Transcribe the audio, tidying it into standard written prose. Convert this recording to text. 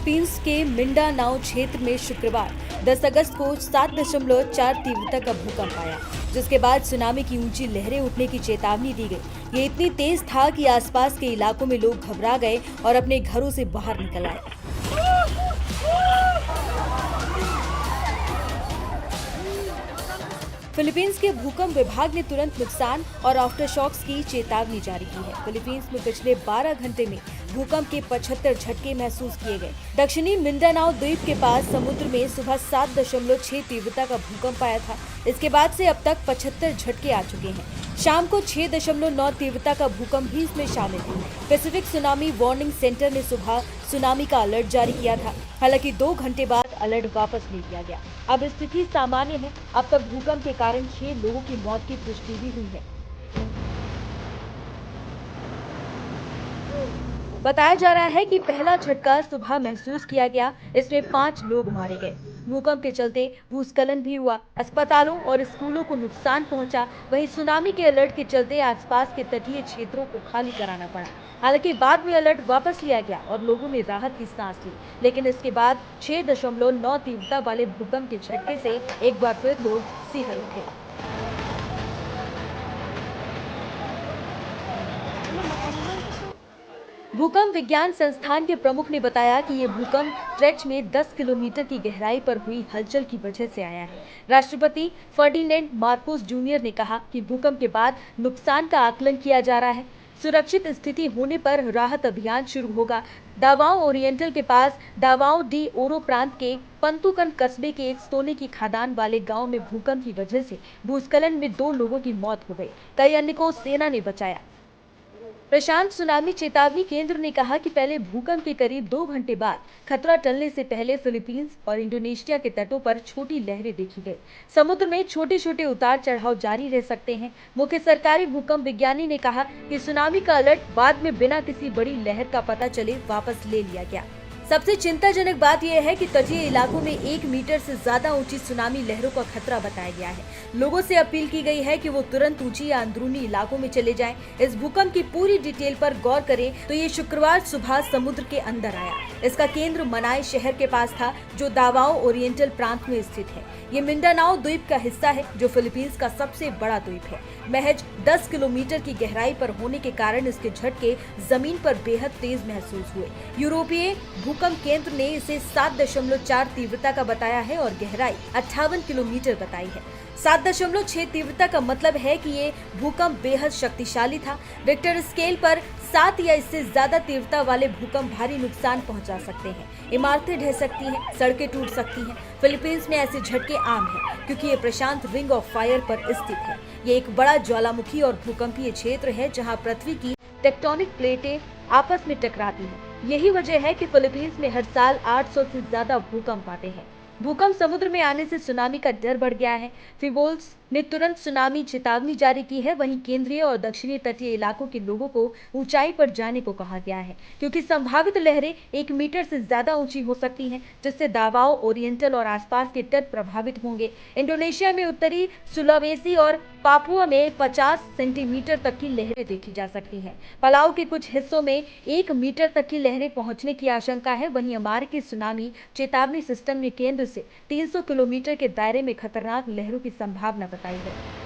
Philippines के Mindanao क्षेत्र में शुक्रवार 10 अगस्त को 7.4 तीव्रता का भूकंप आया, जिसके बाद सुनामी की ऊंची लहरें उठने की चेतावनी दी गई। ये इतनी तेज था कि आसपास के इलाकों में लोग घबरा गए और अपने घरों से बाहर निकल आए। फिलीपींस के भूकंप विभाग ने तुरंत नुकसान और आफ्टरशॉक्स की चेतावनी जारी की है। फिलीपींस में पिछले 12 घंटे में भूकंप के 75 झटके महसूस किए गए। दक्षिणी मिंडानाओ द्वीप के पास समुद्र में सुबह 7.6 तीव्रता का भूकंप आया था। इसके बाद से अब तक 75 झटके आ चुके हैं। शाम को 6.9 तीव्रता का भूकंप भी इसमें शामिल है। पैसिफिक सुनामी वार्निंग सेंटर ने सुबह सुनामी का अलर्ट जारी किया था। हालांकि 2 घंटे बाद अलर्ट वापस ले लिया गया। अब स्थिति सामान्य है। अब तक भूकंप के कारण 6 लोगों की मौत की पुष्टि भी हुई है। बताया जा रहा है कि पहला झटका सुबह महसूस किया गया। इसमें 5 लोग मारे गए। भूकंप के चलते भूस्खलन भी हुआ। अस्पतालों और स्कूलों को नुकसान पहुंचा। वहीं सुनामी के अलर्ट के चलते आसपास के तटीय क्षेत्रों को खाली कराना पड़ा। हालांकि बाद में अलर्ट वापस लिया गया और लोगों ने राहत की सांस ली। लेकिन इसके बाद 6.9 तीव्रता वाले भूकंप के झटके से एक बार फिर लोग सिहर उठे। भूकंप विज्ञान संस्थान के प्रमुख ने बताया कि ये भूकंप ट्रेंच में 10 किलोमीटर की गहराई पर हुई हलचल की वजह से आया है। राष्ट्रपति फर्डिनेंड मार्कोस जूनियर ने कहा कि भूकंप के बाद नुकसान का आकलन किया जा रहा है। सुरक्षित स्थिति होने पर राहत अभियान शुरू होगा। दावाओ ओरिएंटल के पास दावाओ डी ओरो प्रांत के पंतुकन कस्बे के एक सोने की खदान वाले गांव में भूकंप की वजह से भूस्खलन में 2 लोगों की मौत हो गई। कई अन्य को सेना ने बचाया। प्रशांत सुनामी चेतावनी केंद्र ने कहा कि पहले भूकंप के करीब 2 घंटे बाद खतरा टलने से पहले फिलीपींस और इंडोनेशिया के तटों पर छोटी लहरें देखी गई। समुद्र में छोटे छोटे उतार चढ़ाव जारी रह सकते हैं। मुख्य सरकारी भूकंप विज्ञानी ने कहा कि सुनामी का अलर्ट बाद में बिना किसी बड़ी लहर का पता चले वापस ले लिया गया। सबसे चिंताजनक बात यह है कि तटीय इलाकों में 1 मीटर से ज्यादा ऊंची सुनामी लहरों का खतरा बताया गया है। लोगों से अपील की गई है कि वो तुरंत ऊंची या अंदरूनी इलाकों में चले जाएं। इस भूकंप की पूरी डिटेल पर गौर करें तो ये शुक्रवार सुबह समुद्र के अंदर आया। इसका केंद्र मनाई शहर के पास था, जो दावाओ ओरिएंटल प्रांत में स्थित है। ये मिंडानाओ द्वीप का हिस्सा है, जो फिलीपींस का सबसे बड़ा द्वीप है। महज 10 किलोमीटर की गहराई पर होने के कारण इसके झटके जमीन पर बेहद तेज महसूस हुए। यूरोपीय भूकंप केंद्र ने इसे 7.4 तीव्रता का बताया है और गहराई 58 किलोमीटर बताई है। 7.6 तीव्रता का मतलब है कि ये भूकंप बेहद शक्तिशाली था। रिक्टर स्केल पर 7 या इससे ज्यादा तीव्रता वाले भूकंप भारी नुकसान पहुंचा सकते हैं। इमारतें ढह सकती हैं, सड़कें टूट सकती हैं। फिलीपींस में ऐसे झटके आम हैं, क्योंकि ये प्रशांत रिंग ऑफ फायर पर स्थित है। ये एक बड़ा ज्वालामुखी और भूकंपीय क्षेत्र है, जहाँ पृथ्वी की टेक्टोनिक प्लेटें आपस में टकराती हैं। यही वजह है कि फिलीपींस में हर साल 800 से ज्यादा भूकंप आते हैं। भूकंप समुद्र में आने से सुनामी का डर बढ़ गया है। फिवोल्स ने तुरंत सुनामी चेतावनी जारी की है। वहीं केंद्रीय और दक्षिणी तटीय इलाकों के लोगों को ऊंचाई पर जाने को कहा गया है, क्योंकि संभावित लहरें 1 मीटर से ज्यादा ऊंची हो सकती हैं, जिससे दावाओ ओरिएंटल और आसपास के तट प्रभावित होंगे। इंडोनेशिया में उत्तरी सुलावेसी और पापुआ में 50 सेंटीमीटर तक की लहरें देखी जा सकती हैं। पलाऊ के कुछ हिस्सों में 1 मीटर तक की लहरें पहुंचने की आशंका है। वहीं अमेरिकी सुनामी चेतावनी सिस्टम ने केंद्र से 300 किलोमीटर के दायरे में खतरनाक लहरों की संभावना बताई है।